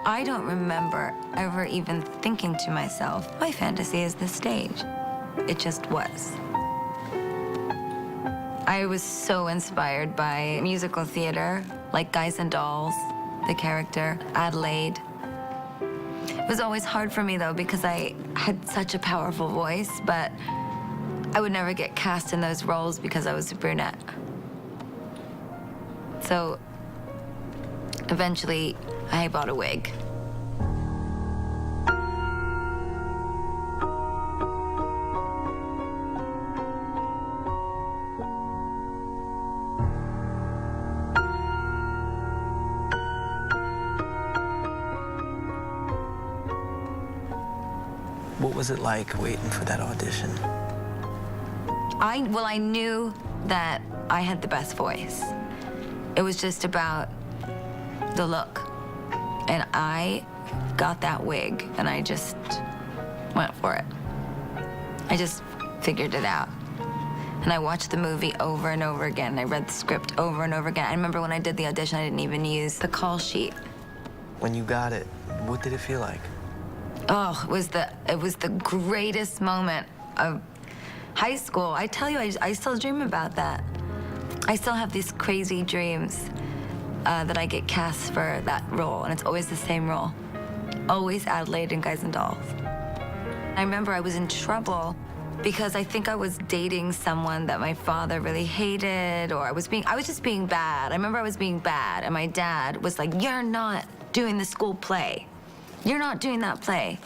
I don't remember ever even thinking to myself, my fantasy is the stage. It just was. I was so inspired by musical theater, like Guys and Dolls, the character, Adelaide. It was always hard for me, though, because I had such a powerful voice, but I would never get cast in those roles because I was a brunette. So eventually, I bought a wig. What was it like waiting for that audition? I knew that I had the best voice. It was just about the look. And I got that wig, and I just went for it. I just figured it out. And I watched the movie over and over again. I read the script over and over again. I remember when I did the audition, I didn't even use the call sheet. When you got it, what did it feel like? Oh, it was the greatest moment of high school. I tell you, I still dream about that. I still have these crazy dreams that I get cast for that role, and it's always the same role. Always Adelaide in Guys and Dolls. I remember I was in trouble because I think I was dating someone that my father really hated, or I was just being bad. I remember I was being bad, and my dad was like, "You're not doing the school play. You're not doing that play."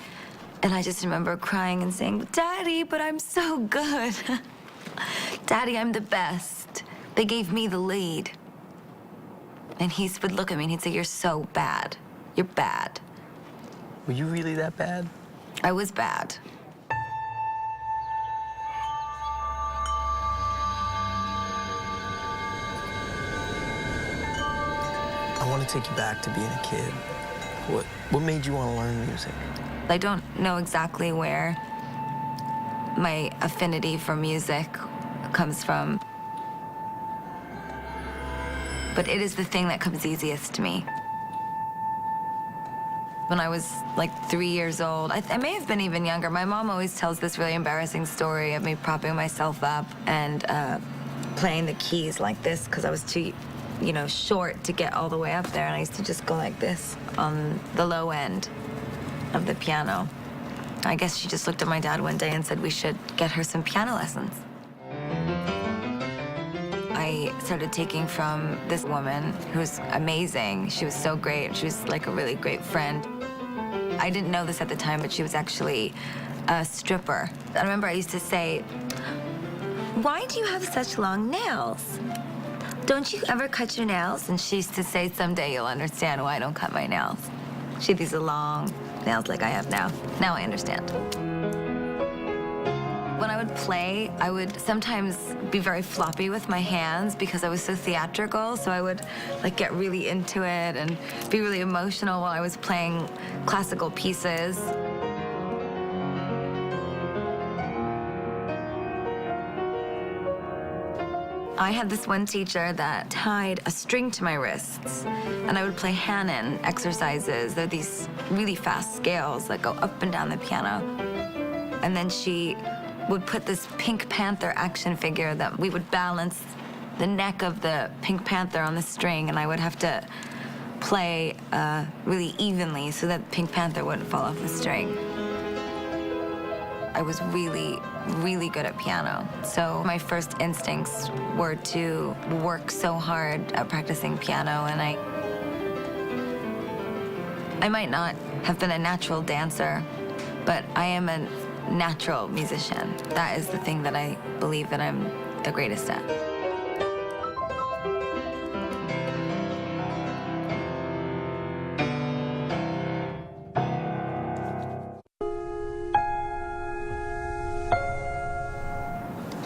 And I just remember crying and saying, "Daddy, but I'm so good." "Daddy, I'm the best. They gave me the lead." And he would look at me and he'd say, "You're so bad. You're bad." Were you really that bad? I was bad. I want to take you back to being a kid. What made you want to learn music? I don't know exactly where my affinity for music comes from, but it is the thing that comes easiest to me. When I was like 3 years old, I may have been even younger. My mom always tells this really embarrassing story of me propping myself up and playing the keys like this because I was too, short to get all the way up there. And I used to just go like this on the low end of the piano. I guess she just looked at my dad one day and said we should get her some piano lessons. I started taking from this woman who was amazing. She was so great. She was like a really great friend. I didn't know this at the time, but she was actually a stripper. I remember I used to say, "Why do you have such long nails? Don't you ever cut your nails?" And she used to say, "Someday you'll understand why I don't cut my nails." She had these long nails like I have now. Now I understand. When I would play, I would sometimes be very floppy with my hands because I was so theatrical. So I would get really into it and be really emotional while I was playing classical pieces. I had this one teacher that tied a string to my wrists, and I would play Hanon exercises. They're these really fast scales that go up and down the piano. And then she would put this Pink Panther action figure that we would balance the neck of the Pink Panther on the string, and I would have to play really evenly so that Pink Panther wouldn't fall off the string. I was really, really good at piano. So my first instincts were to work so hard at practicing piano, and I might not have been a natural dancer, but I am a natural musician. That is the thing that I believe that I'm the greatest at.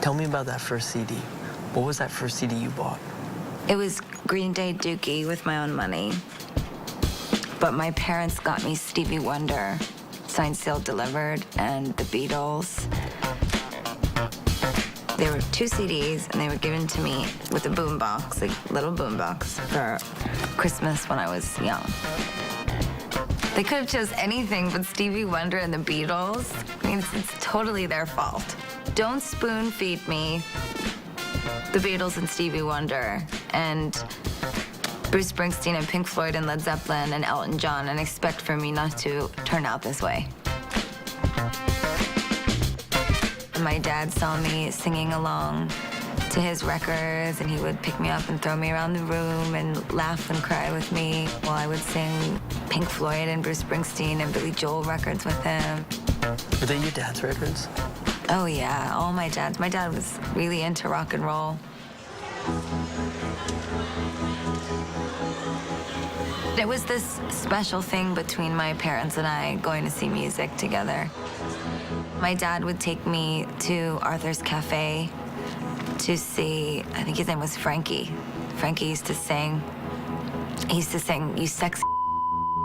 Tell me about that first CD. What was that first CD you bought? It was Green Day Dookie with my own money. But my parents got me Stevie Wonder, Signed, Sealed, Delivered, and the Beatles. There were 2 CDs, and they were given to me with a boombox, a little boombox, for Christmas when I was young. They could have chose anything but Stevie Wonder and the Beatles. I mean, it's totally their fault. Don't spoon feed me the Beatles and Stevie Wonder and Bruce Springsteen and Pink Floyd and Led Zeppelin and Elton John and expect for me not to turn out this way. My dad saw me singing along to his records, and he would pick me up and throw me around the room and laugh and cry with me while I would sing Pink Floyd and Bruce Springsteen and Billy Joel records with him. Were they your dad's records? Oh yeah, all my dads. My dad was really into rock and roll. It was this special thing between my parents and I, going to see music together. My dad would take me to Arthur's Cafe to see, I think his name was Frankie. Frankie used to sing, "You Sexy,"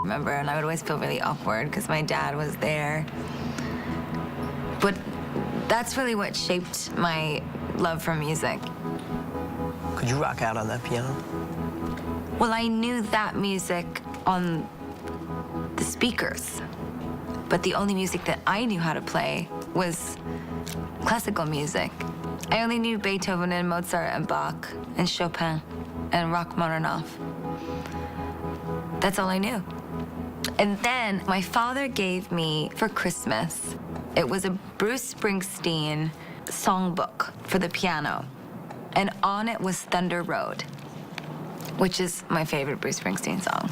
remember? And I would always feel really awkward because my dad was there. But that's really what shaped my love for music. Could you rock out on that piano? Well, I knew that music on the speakers, but the only music that I knew how to play was classical music. I only knew Beethoven and Mozart and Bach and Chopin and Rachmaninoff. That's all I knew. And then my father gave me for Christmas, it was a Bruce Springsteen songbook for the piano. And on it was Thunder Road, which is my favorite Bruce Springsteen song.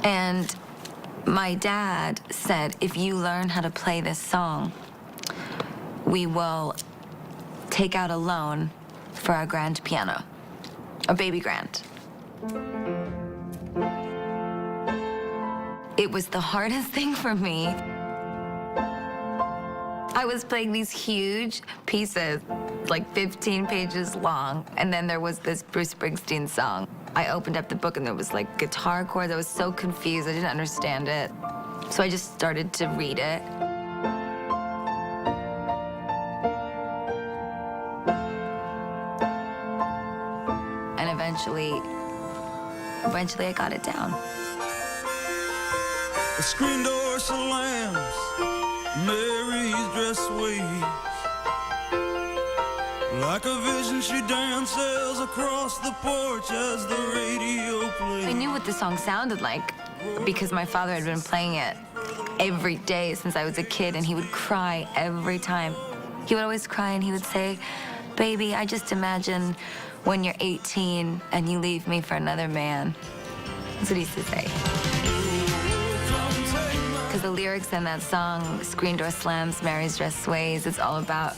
And my dad said, if you learn how to play this song, we will take out a loan for our grand piano, a baby grand. It was the hardest thing for me. I was playing these huge pieces, like 15 pages long, and then there was this Bruce Springsteen song. I opened up the book and there was like guitar chords. I was so confused, I didn't understand it. So I just started to read it. And eventually I got it down. The screen door slams, Mary's dress waves. Like a vision, she dances across the porch as the radio plays. I knew what the song sounded like because my father had been playing it every day since I was a kid, and he would cry every time. He would always cry and he would say, "Baby, I just imagine when you're 18 and you leave me for another man." That's what he used to say. Because the lyrics in that song, "Screen door slams, Mary's dress sways," it's all about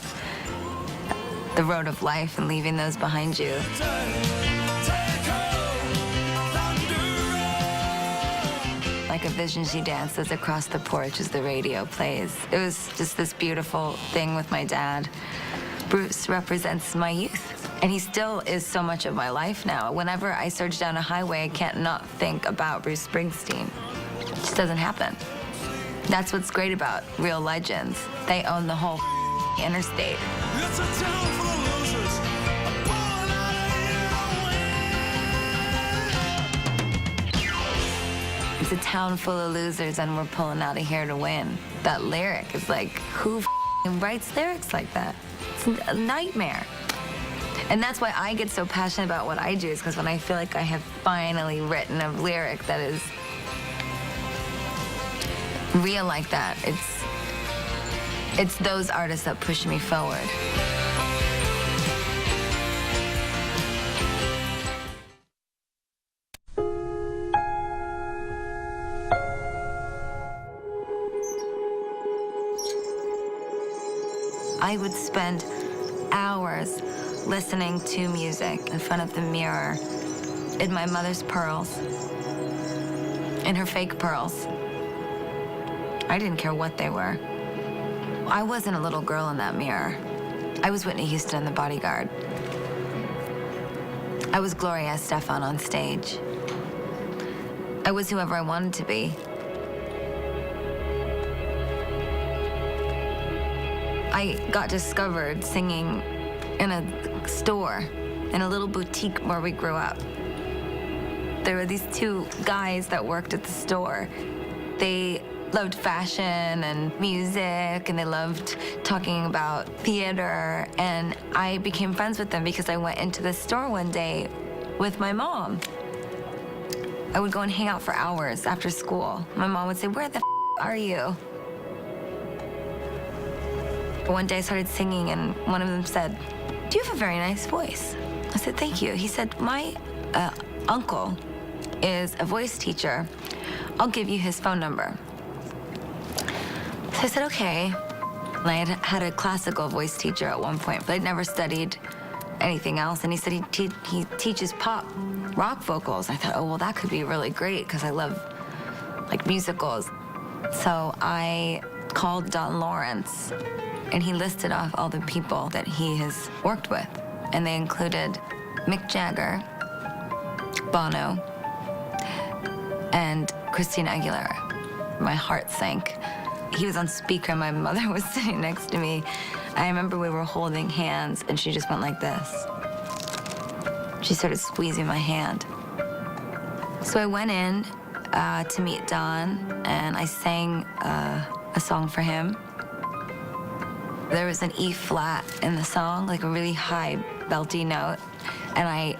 the road of life and leaving those behind you. Like a vision, she dances across the porch as the radio plays. It was just this beautiful thing with my dad. Bruce represents my youth, and he still is so much of my life now. Whenever I surge down a highway, I can't not think about Bruce Springsteen. It just doesn't happen. That's what's great about real legends. They own the whole interstate. It's a town full of losers. I'm pulling out of here to win. It's a town full of losers, and we're pulling out of here to win. That lyric is like, who writes lyrics like that? It's a nightmare. And that's why I get so passionate about what I do, is because when I feel like I have finally written a lyric that is real like that, it's those artists that push me forward. I would spend hours listening to music in front of the mirror, in my mother's pearls, in her fake pearls. I didn't care what they were. I wasn't a little girl in that mirror. I was Whitney Houston in The Bodyguard. I was Gloria Estefan on stage. I was whoever I wanted to be. I got discovered singing in a store, in a little boutique where we grew up. There were these two guys that worked at the store. They loved fashion and music, and they loved talking about theater. And I became friends with them because I went into the store one day with my mom. I would go and hang out for hours after school. My mom would say, "Where the are you?" One day I started singing, and one of them said, "Do you have a very nice voice?" I said, "Thank you." He said, "My uncle is a voice teacher. I'll give you his phone number." So I said, "Okay." And I had a classical voice teacher at one point, but I'd never studied anything else. And he said he teaches pop rock vocals. I thought, oh, well, that could be really great because I love like musicals. So I called Don Lawrence, and he listed off all the people that he has worked with. And they included Mick Jagger, Bono, and Christina Aguilera. My heart sank. He was on speaker, and my mother was sitting next to me. I remember we were holding hands, and she just went like this. She started squeezing my hand. So I went in to meet Don, and I sang a song for him. There was an E flat in the song, like a really high, belty note, and I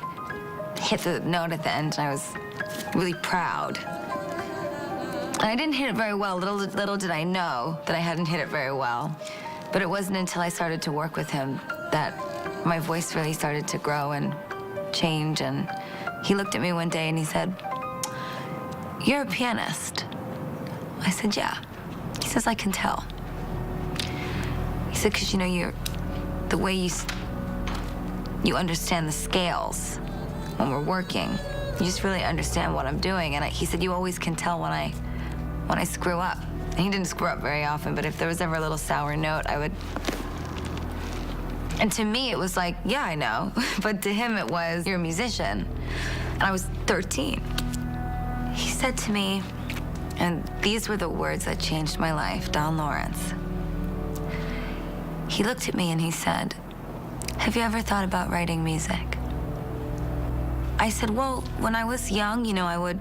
hit the note at the end, and I was really proud. And I didn't hit it very well. Little did I know that I hadn't hit it very well. But it wasn't until I started to work with him that my voice really started to grow and change. And he looked at me one day and he said, "You're a pianist." I said, "Yeah." He says, "I can tell." He said, "'Cause you know, the way you understand the scales when we're working, you just really understand what I'm doing." And he said, "You always can tell when I screw up." And he didn't screw up very often, but if there was ever a little sour note, I would. And to me, it was like, yeah, I know. But to him, it was, "You're a musician." And I was 13. He said to me, and these were the words that changed my life, Don Lawrence. He looked at me and he said, "Have you ever thought about writing music?" I said, "Well, when I was young, you know, I would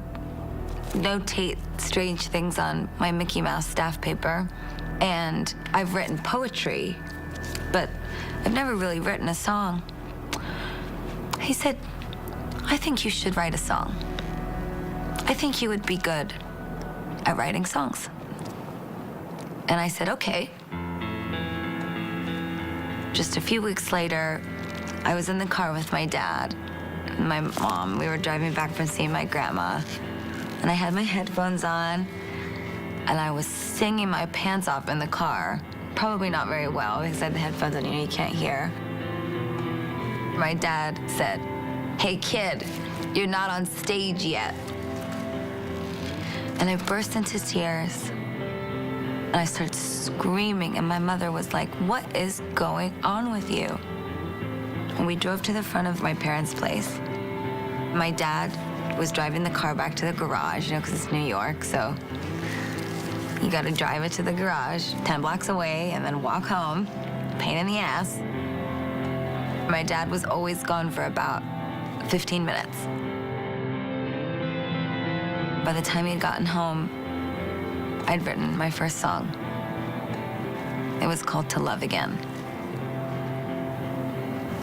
notate strange things on my Mickey Mouse staff paper, and I've written poetry, but I've never really written a song." He said, "I think you should write a song. I think you would be good at writing songs." And I said, "Okay." Just a few weeks later, I was in the car with my dad and my mom. We were driving back from seeing my grandma, and I had my headphones on, and I was singing my pants off in the car. Probably not very well because I had the headphones on, you can't hear. My dad said, "Hey kid, you're not on stage yet." And I burst into tears, and I started screaming, and my mother was like, "What is going on with you?" And we drove to the front of my parents' place. My dad was driving the car back to the garage, because it's New York, so you gotta drive it to the garage, 10 blocks away, and then walk home. Pain in the ass. My dad was always gone for about 15 minutes. By the time he'd gotten home, I'd written my first song. It was called "To Love Again."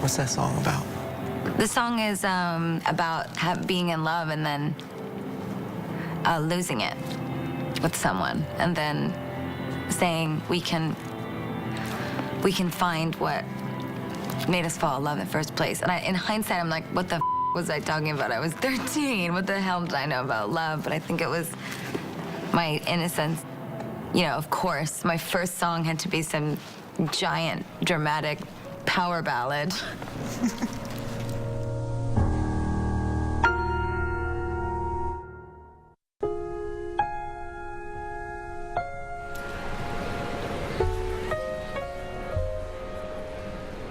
What's that song about? The song is about being in love and then losing it with someone, and then saying we can find what made us fall in love in the first place. And in hindsight, I'm like, what the was I talking about? I was 13. What the hell did I know about love? But I think it was my innocence. Of course, my first song had to be some giant, dramatic power ballad.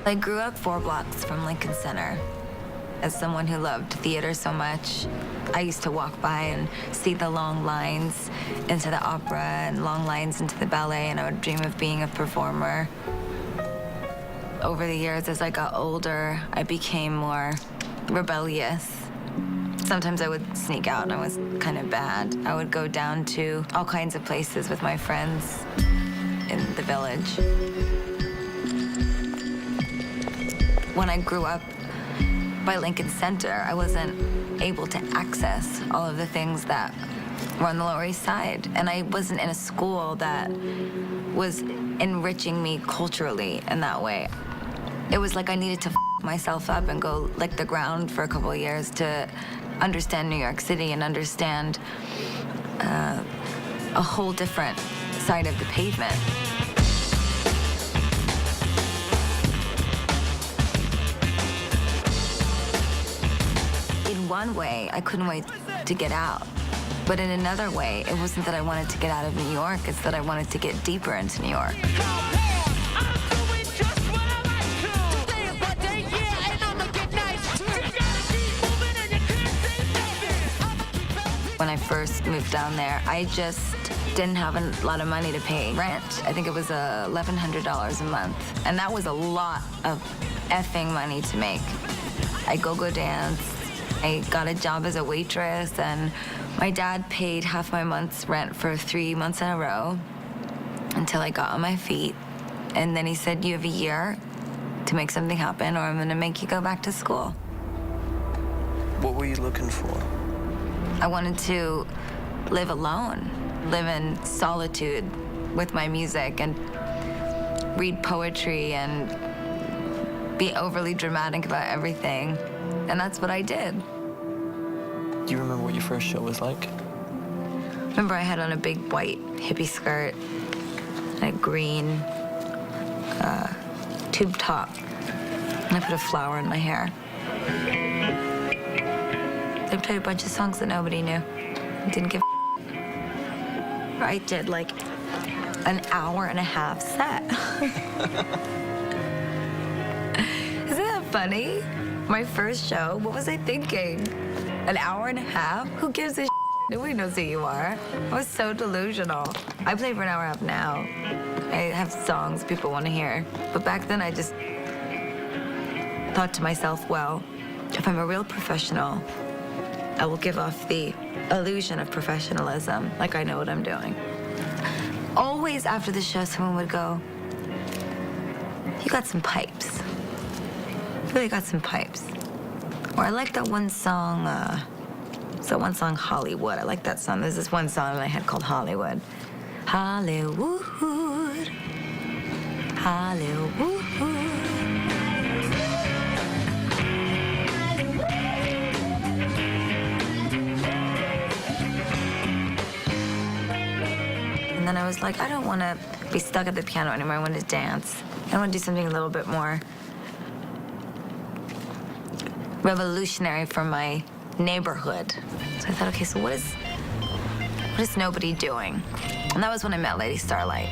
I grew up 4 blocks from Lincoln Center. As someone who loved theater so much, I used to walk by and see the long lines into the opera and long lines into the ballet, and I would dream of being a performer. Over the years, as I got older, I became more rebellious. Sometimes I would sneak out and I was kind of bad. I would go down to all kinds of places with my friends in the village. When I grew up by Lincoln Center, I wasn't able to access all of the things that were on the Lower East Side. And I wasn't in a school that was enriching me culturally in that way. It was like I needed to myself up and go lick the ground for a couple of years to understand New York City and understand a whole different side of the pavement. In one way, I couldn't wait to get out. But in another way, it wasn't that I wanted to get out of New York, it's that I wanted to get deeper into New York. When I first moved down there, I just didn't have a lot of money to pay rent. I think it was $1,100 a month. And that was a lot of effing money to make. I go dance. I got a job as a waitress, and my dad paid half my month's rent for 3 months in a row until I got on my feet. And then he said, you have a year to make something happen, or I'm gonna make you go back to school. What were you looking for? I wanted to live alone, live in solitude with my music and read poetry and be overly dramatic about everything. And that's what I did. Do you remember what your first show was like? Remember I had on a big white hippie skirt and a green tube top. And I put a flower in my hair. I played a bunch of songs that nobody knew. Didn't give a I did like an hour-and-a-half set. Isn't that funny? My first show, what was I thinking? An hour and a half? Who gives a shit? Nobody knows who you are. I was so delusional. I play for an hour and a half now. I have songs people want to hear. But back then I just thought to myself, well, if I'm a real professional, I will give off the illusion of professionalism, like I know what I'm doing. Always after the show, someone would go, you got some pipes. You really got some pipes. Or I like that one song, Hollywood. I like that song. There's this one song that I had called Hollywood. Hollywood, Hollywood. And then I was like, I don't want to be stuck at the piano anymore. I want to dance. I want to do something a little bit more revolutionary for my neighborhood. So I thought, okay, so what is nobody doing? And that was when I met Lady Starlight.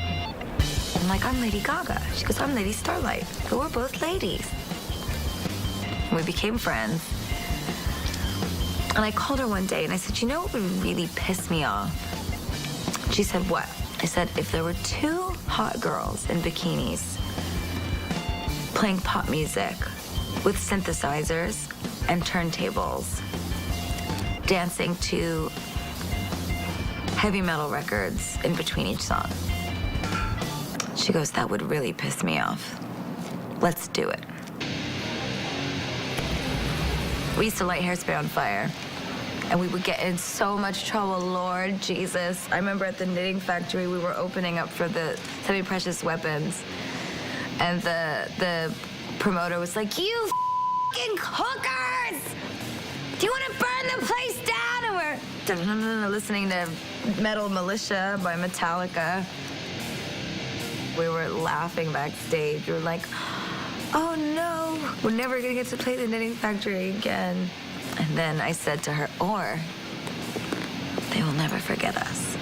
I'm like, I'm Lady Gaga. She goes, I'm Lady Starlight. But we're both ladies. And we became friends. And I called her one day and I said, you know what would really piss me off? She said, what? I said, if there were 2 hot girls in bikinis playing pop music with synthesizers and turntables, dancing to heavy metal records in between each song. She goes, that would really piss me off. Let's do it. We used to light Hairspray on fire. And we would get in so much trouble, Lord Jesus. I remember at the knitting factory, we were opening up for the semi-precious weapons. And the promoter was like, you f***ing hookers! Do you want to burn the place down? And we're listening to Metal Militia by Metallica. We were laughing backstage. We were like, oh no, we're never gonna get to play the knitting factory again. And then I said to her, or they will never forget us.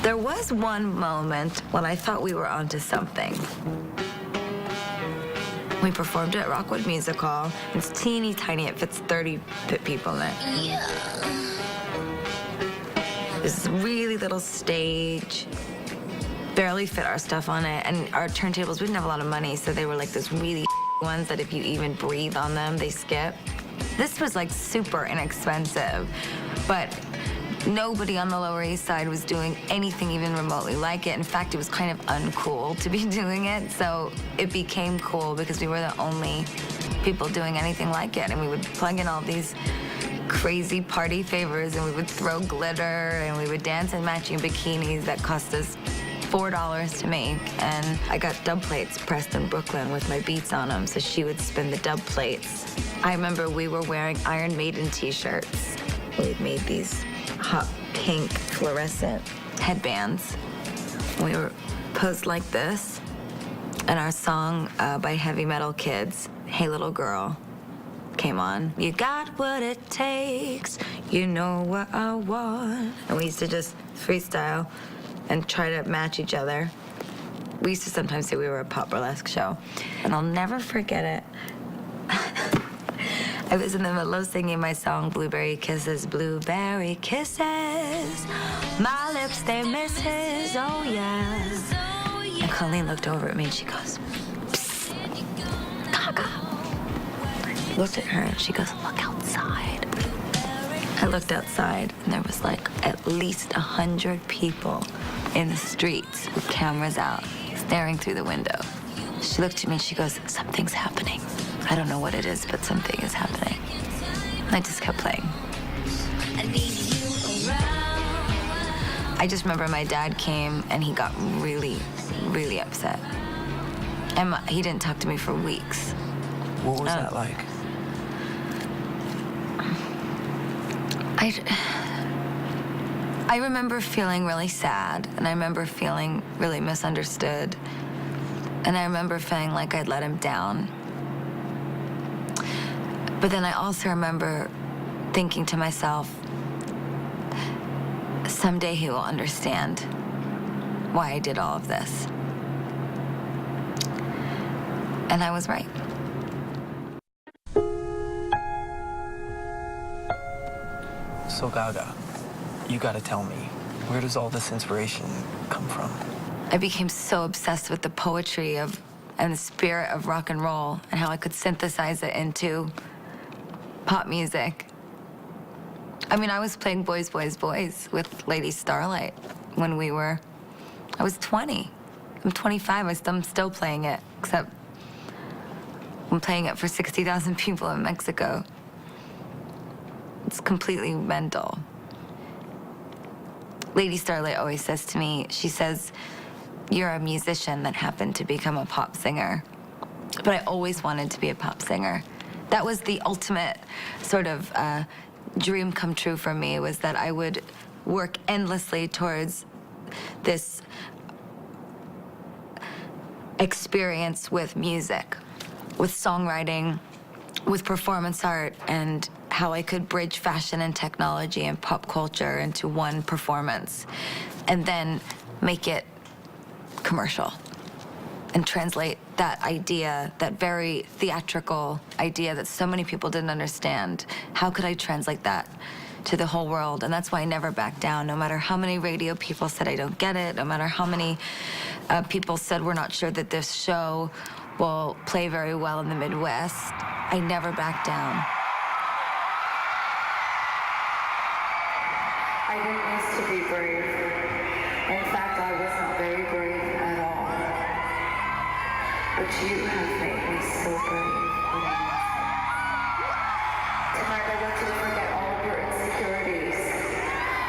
There was one moment when I thought we were onto something. We performed at Rockwood Music Hall. It's teeny tiny, it fits 30 people in it. Yeah. There's this really little stage, barely fit our stuff on it, and our turntables, we didn't have a lot of money, so they were like those really ones that if you even breathe on them, they skip. This was like super inexpensive, but nobody on the Lower East Side was doing anything even remotely like it. In fact, it was kind of uncool to be doing it, so it became cool because we were the only people doing anything like it, and we would plug in all these crazy party favors, and we would throw glitter, and we would dance in matching bikinis that cost us $4 to make. And I got dub plates pressed in Brooklyn with my beats on them, so she would spin the dub plates. I remember we were wearing Iron Maiden t-shirts. We'd made these hot pink fluorescent headbands. We were posed like this, and our song by Heavy Metal Kids, Hey Little Girl, came on. You got what it takes, you know what I want. And we used to just freestyle and try to match each other. We used to sometimes say we were a pop burlesque show. And I'll never forget it. I was in the middle of singing my song, Blueberry Kisses, Blueberry Kisses. My lips, they misses, oh yeah. And Colleen looked over at me and she goes, psst, Gaga. I looked at her and she goes, look outside. I looked outside and there was like at least 100 people in the streets with cameras out, staring through the window. She looked at me and she goes, something's happening. I don't know what it is, but something is happening. And I just kept playing. I just remember my dad came and he got really, really upset. And he didn't talk to me for weeks. What was that like? I remember feeling really sad, and I remember feeling really misunderstood. And I remember feeling like I'd let him down. But then I also remember thinking to myself, someday he will understand why I did all of this. And I was right. So Gaga, you gotta tell me, where does all this inspiration come from? I became so obsessed with the poetry of and the spirit of rock and roll and how I could synthesize it into pop music. I mean, I was playing Boys, Boys, Boys with Lady Starlight when I was 20. I'm 25, I'm still playing it, except I'm playing it for 60,000 people in Mexico. It's completely mental. Lady Starlight always says to me, she says, you're a musician that happened to become a pop singer. But I always wanted to be a pop singer. That was the ultimate sort of dream come true for me, was that I would work endlessly towards this experience with music, with songwriting, with performance art, and how I could bridge fashion and technology and pop culture into one performance, and then make it commercial and translate that idea, that very theatrical idea that so many people didn't understand. How could I translate that to the whole world? And that's why I never backed down, no matter how many radio people said I don't get it, no matter how many people said we're not sure that this show will play very well in the Midwest. I never backed down. I didn't used to be brave. In fact, I wasn't very brave at all. But you have made me so brave. Tonight I want you to forget all of your insecurities.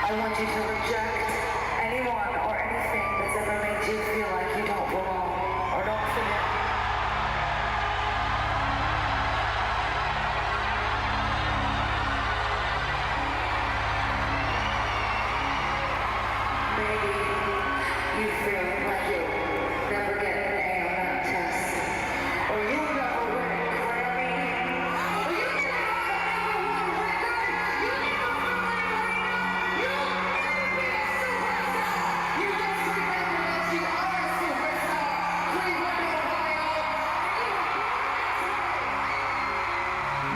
I want you to reject anyone or anything that's ever made you feel like you don't belong or don't fit in. Maybe you feel like you'll never get an A on that test, or you'll never win a Grammy, or you'll never win a record, you'll never be a superstar. You just remember that you are a superstar. Cleveland, Ohio.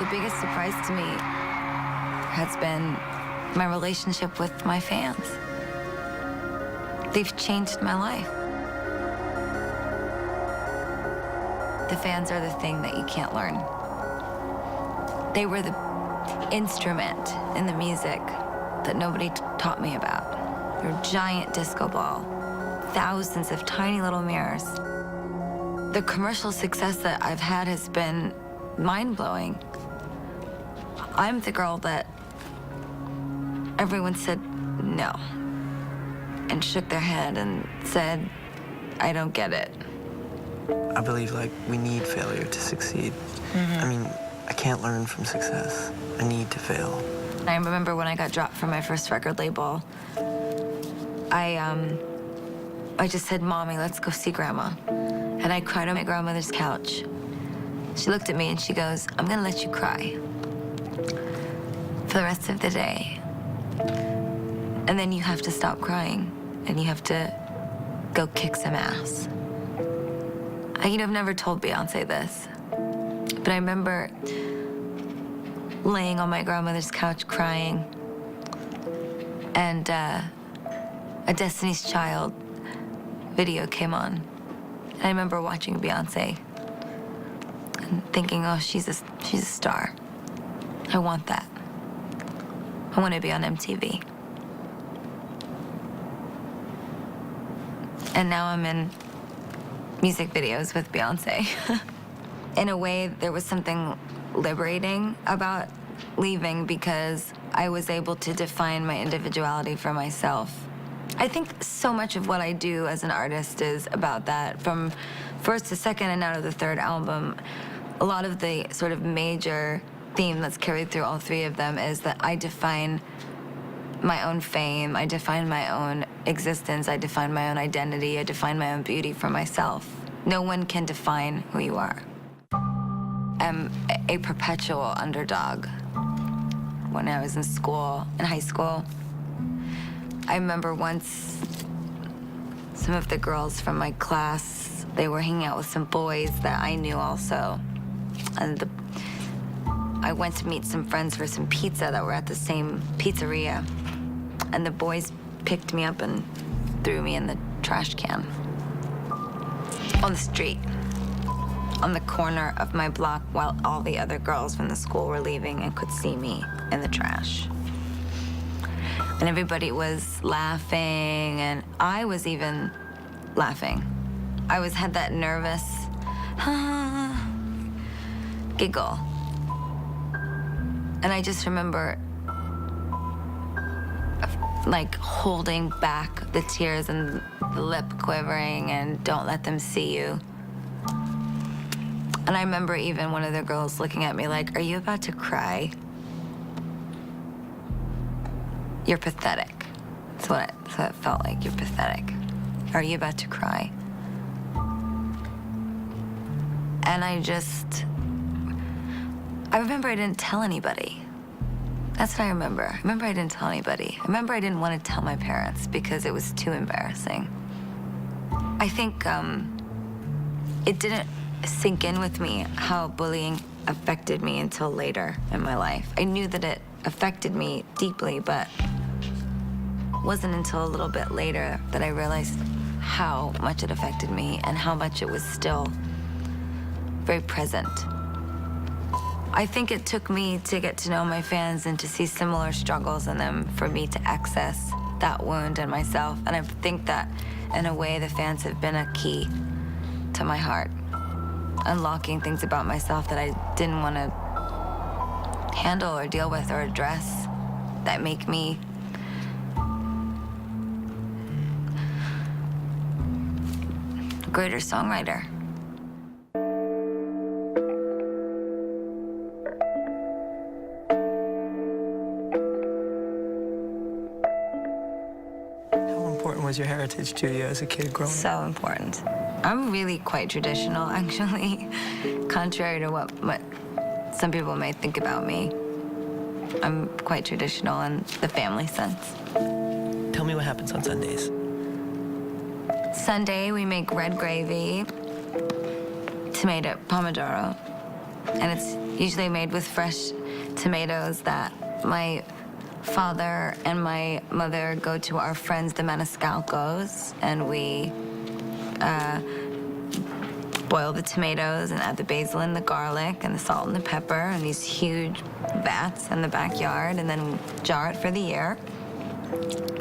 The biggest surprise to me has been my relationship with my fans. They've changed my life. The fans are the thing that you can't learn. They were the instrument in the music that nobody taught me about. They're a giant disco ball, thousands of tiny little mirrors. The commercial success that I've had has been mind-blowing. I'm the girl that everyone said no and shook their head and said, I don't get it. I believe, like, we need failure to succeed. I mean, I can't learn from success. I need to fail. I remember when I got dropped from my first record label, I just said, Mommy, let's go see Grandma. And I cried on my grandmother's couch. She looked at me and she goes, I'm gonna let you cry for the rest of the day. And then you have to stop crying and you have to go kick some ass. I've never told Beyonce this, but I remember laying on my grandmother's couch crying, and a Destiny's Child video came on. And I remember watching Beyonce and thinking, oh, she's a star. I want that. I want to be on MTV. And now I'm in music videos with Beyonce. In a way, there was something liberating about leaving because I was able to define my individuality for myself. I think so much of what I do as an artist is about that. From first to second and now to the third album, a lot of the sort of major theme that's carried through all three of them is that I define my own fame, I define my own existence, I define my own identity, I define my own beauty for myself. No one can define who you are. I'm a perpetual underdog. When I was in high school, I remember once some of the girls from my class, they were hanging out with some boys that I knew also. And I went to meet some friends for some pizza that were at the same pizzeria. And the boys picked me up and threw me in the trash can on the street, on the corner of my block, while all the other girls from the school were leaving and could see me in the trash. And everybody was laughing, and I was even laughing. I had that nervous giggle. And I just remember like holding back the tears and the lip quivering and don't let them see you. And I remember even one of the girls looking at me like, are you about to cry? You're pathetic. That's what it felt like. You're pathetic. Are you about to cry? And I remember I didn't tell anybody. That's what I remember. I remember I didn't tell anybody. I remember I didn't want to tell my parents because it was too embarrassing. I think it didn't sink in with me how bullying affected me until later in my life. I knew that it affected me deeply, but it wasn't until a little bit later that I realized how much it affected me and how much it was still very present. I think it took me to get to know my fans and to see similar struggles in them for me to access that wound in myself. And I think that, in a way, the fans have been a key to my heart, unlocking things about myself that I didn't want to handle or deal with or address that make me a greater songwriter. Was your heritage to you as a kid growing up? So important. I'm really quite traditional, actually, contrary to what some people may think about me. I'm quite traditional in the family sense. Tell me what happens on Sundays. Sunday, we make red gravy, tomato pomodoro, and it's usually made with fresh tomatoes that my father and my mother go to our friends, the Maniscalcos, and we boil the tomatoes and add the basil and the garlic and the salt and the pepper in these huge vats in the backyard, and then jar it for the year.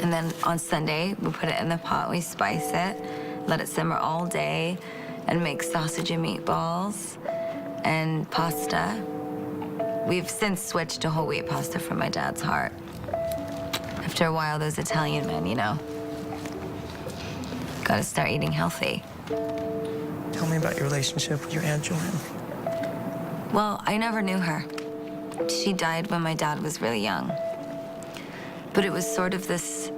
And then on Sunday, we put it in the pot, we spice it, let it simmer all day, and make sausage and meatballs and pasta. We've since switched to whole wheat pasta from my dad's heart. After a while, those Italian men, you know, gotta start eating healthy. Tell me about your relationship with your Aunt Joanne. Well, I never knew her. She died when my dad was really young. But it was sort of this,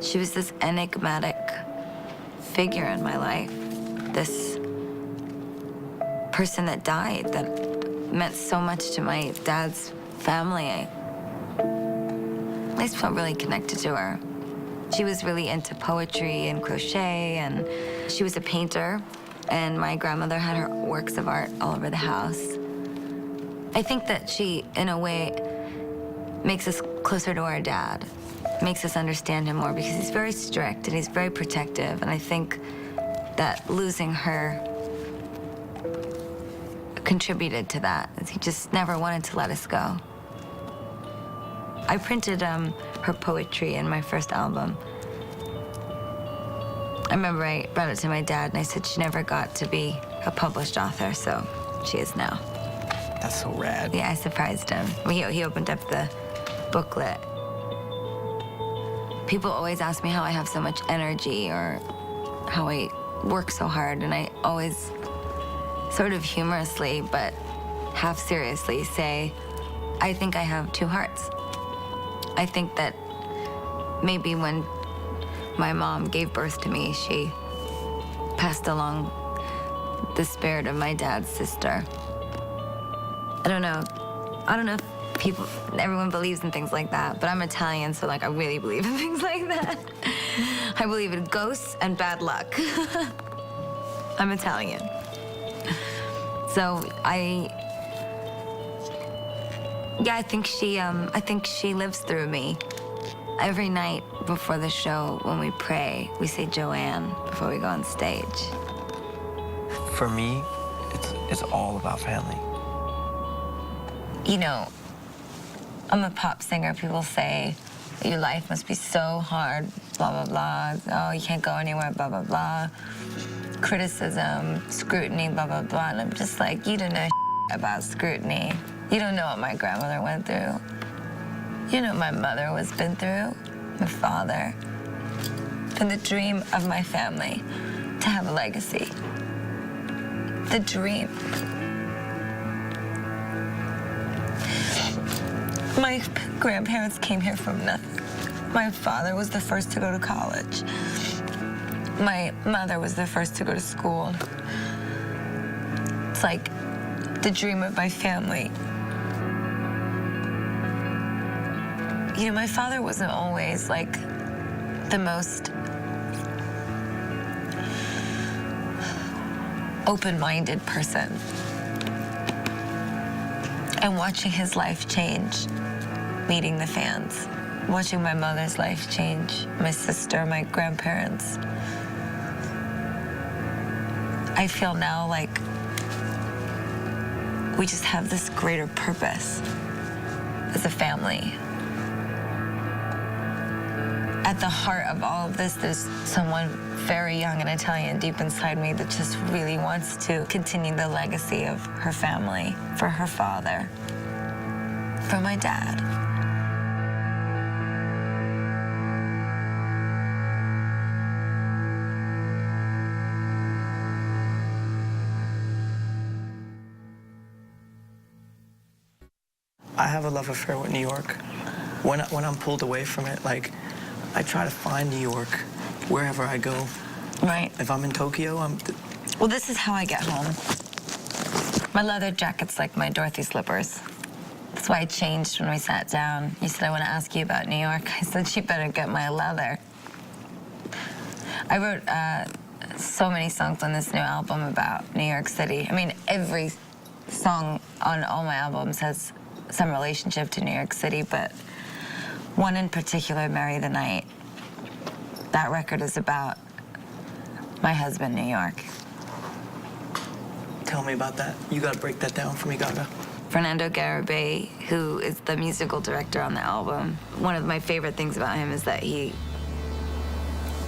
she was this enigmatic figure in my life. This person that died that meant so much to my dad's family. I just felt really connected to her. She was really into poetry and crochet, and she was a painter, and my grandmother had her works of art all over the house. I think that she, in a way, makes us closer to our dad, makes us understand him more, because he's very strict and he's very protective, and I think that losing her contributed to that. He just never wanted to let us go. I printed her poetry in my first album. I remember I brought it to my dad and I said she never got to be a published author, so she is now. That's so rad. Yeah, I surprised him. He opened up the booklet. People always ask me how I have so much energy or how I work so hard, and I always sort of humorously but half seriously say, I think I have two hearts. I think that maybe when my mom gave birth to me, she passed along the spirit of my dad's sister. I don't know if everyone believes in things like that, but I'm Italian, so like I really believe in things like that. I believe in ghosts and bad luck. I'm Italian. So I think she lives through me. Every night before the show, when we pray, we say Joanne before we go on stage. For me, it's all about family. You know, I'm a pop singer. People say your life must be so hard, blah, blah, blah. Oh, you can't go anywhere, blah, blah, blah. Criticism, scrutiny, blah, blah, blah. And I'm just like, you don't know about scrutiny. You don't know what my grandmother went through. You know what my mother has been through, my father. And the dream of my family to have a legacy. The dream. My grandparents came here from nothing. My father was the first to go to college. My mother was the first to go to school. It's like the dream of my family. You know, my father wasn't always like the most open-minded person. And watching his life change, meeting the fans, watching my mother's life change, my sister, my grandparents. I feel now like we just have this greater purpose as a family. At the heart of all of this, there's someone very young and Italian deep inside me that just really wants to continue the legacy of her family, for her father, for my dad. I have a love affair with New York. When I'm pulled away from it, like, I try to find New York wherever I go. Right. If I'm in Tokyo, Well, this is how I get home. My leather jacket's like my Dorothy slippers. That's why I changed when we sat down. You said, I want to ask you about New York. I said, you better get my leather. I wrote so many songs on this new album about New York City. I mean, every song on all my albums has some relationship to New York City, but one in particular, Marry the Night. That record is about my husband, New York. Tell me about that. You gotta break that down for me, Gaga. Fernando Garibay, who is the musical director on the album, one of my favorite things about him is that he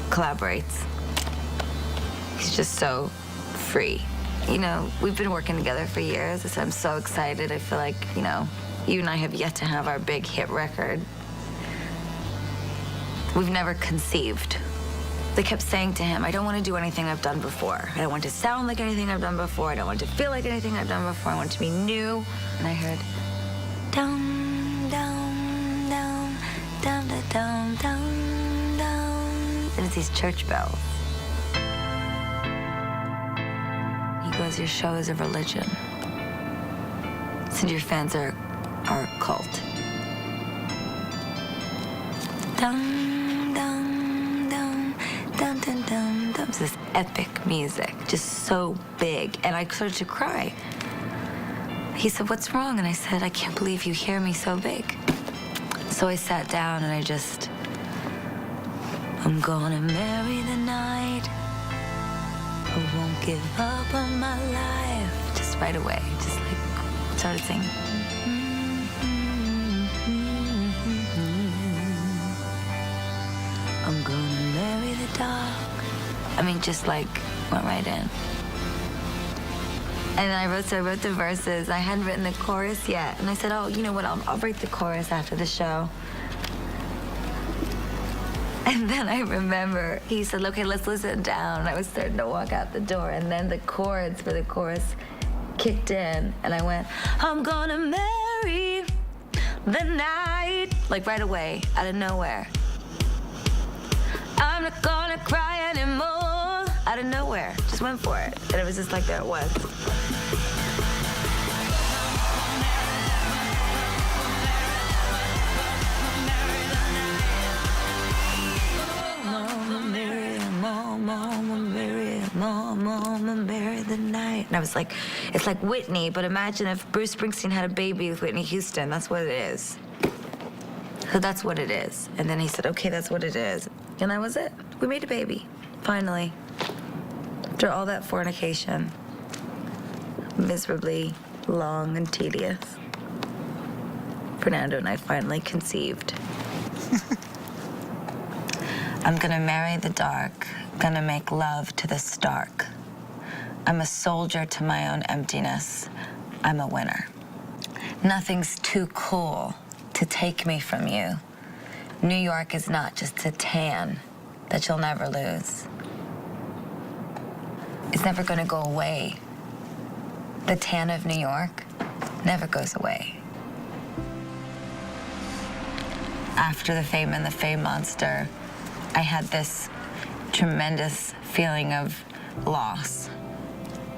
collaborates. He's just so free. You know, we've been working together for years, so I'm so excited. I feel like, you know, you and I have yet to have our big hit record. We've never conceived. They kept saying to him, I don't want to do anything I've done before. I don't want to sound like anything I've done before. I don't want to feel like anything I've done before. I want it to be new. And I heard, dum, dum, dum, dum, dum, dum, dum, dum. And it's these church bells. He goes, your show is a religion. Since your fans are a cult. Dum, dum, dum, dum, dum, dum, dum. It's this epic music, just so big. And I started to cry. He said, what's wrong? And I said, I can't believe you hear me so big. So I sat down and I'm gonna marry the night. I won't give up on my life. Just right away, just like started singing. I'm gonna marry the dark. I mean, just like went right in. And then I wrote the verses. I hadn't written the chorus yet. And I said, oh, you know what, I'll write the chorus after the show. And then I remember he said, okay, let's listen down. And I was starting to walk out the door. And then the chords for the chorus kicked in. And I went, I'm gonna marry the night. Like right away, out of nowhere. I'm not gonna cry anymore. Out of nowhere, just went for it. And it was just like, there it was. Mama, marry the night. And I was like, it's like Whitney, but imagine if Bruce Springsteen had a baby with Whitney Houston. That's what it is. So that's what it is. And then he said, okay, that's what it is. And that was it. We made a baby, finally. After all that fornication, miserably long and tedious, Fernando and I finally conceived. I'm gonna marry the dark, gonna make love to the stark. I'm a soldier to my own emptiness. I'm a winner. Nothing's too cool to take me from you. New York is not just a tan that you'll never lose. It's never gonna go away. The tan of New York never goes away. After the Fame and the Fame Monster, I had this tremendous feeling of loss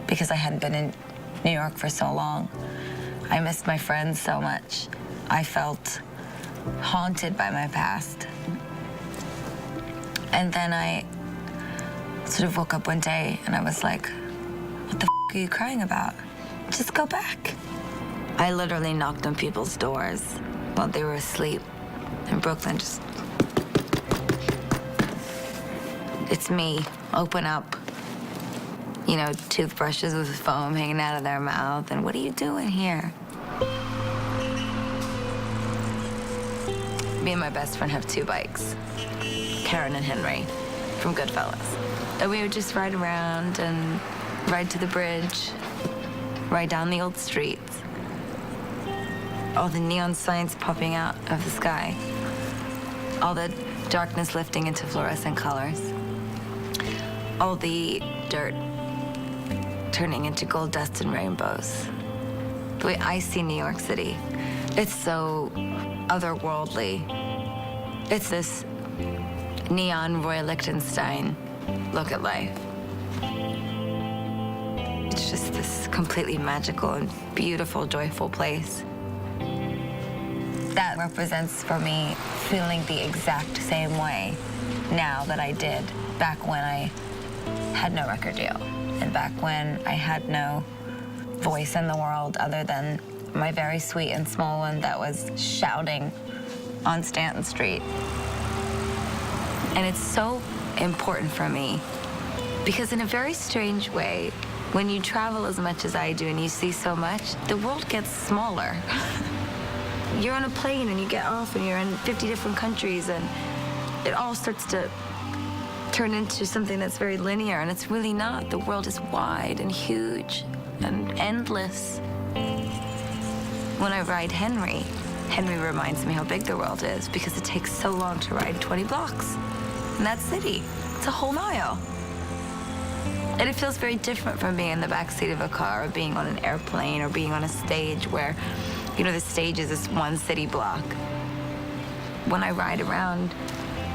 because I hadn't been in New York for so long. I missed my friends so much. I felt haunted by my past. And then I sort of woke up one day and I was like, what the f are you crying about? Just go back. I literally knocked on people's doors while they were asleep in Brooklyn. Just, it's me, open up. You know, toothbrushes with foam hanging out of their mouth. And what are you doing here? Me and my best friend have 2 bikes, Karen and Henry, from Goodfellas. And we would just ride around and ride to the bridge, ride down the old streets. All the neon signs popping out of the sky. All the darkness lifting into fluorescent colors. All the dirt turning into gold dust and rainbows. The way I see New York City, it's so otherworldly. It's this neon Roy Lichtenstein look at life. It's just this completely magical and beautiful, joyful place. That represents for me feeling the exact same way now that I did back when I had no record deal and back when I had no voice in the world other than my very sweet and small one that was shouting on Stanton Street. And it's so important for me because in a very strange way, When you travel as much as I do and you see so much, the world gets smaller. You're on a plane and you get off and you're in 50 different countries and it all starts to turn into something that's very linear, and it's really not. The world is wide and huge and endless. When I ride Henry reminds me how big the world is because it takes so long to ride 20 blocks in that city. It's a whole mile. And it feels very different from being in the backseat of a car or being on an airplane or being on a stage where, you know, the stage is this one city block. When I ride around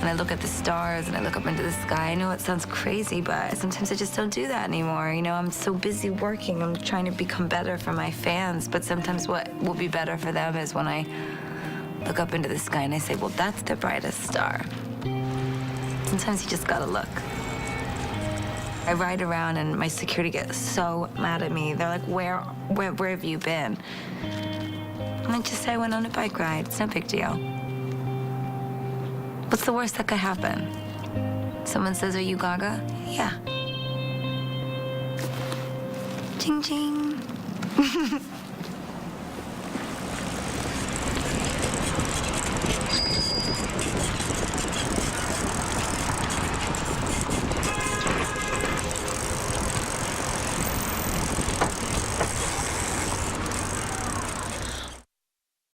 and I look at the stars and I look up into the sky, I know it sounds crazy, but sometimes I just don't do that anymore. You know, I'm so busy working. I'm trying to become better for my fans, but sometimes what will be better for them is when I look up into the sky and I say, well, that's the brightest star. Sometimes you just gotta look. I ride around and my security gets so mad at me. They're like, where have you been? And I just say I went on a bike ride. It's no big deal. What's the worst that could happen? Someone says, are you Gaga? Yeah. Ching ching.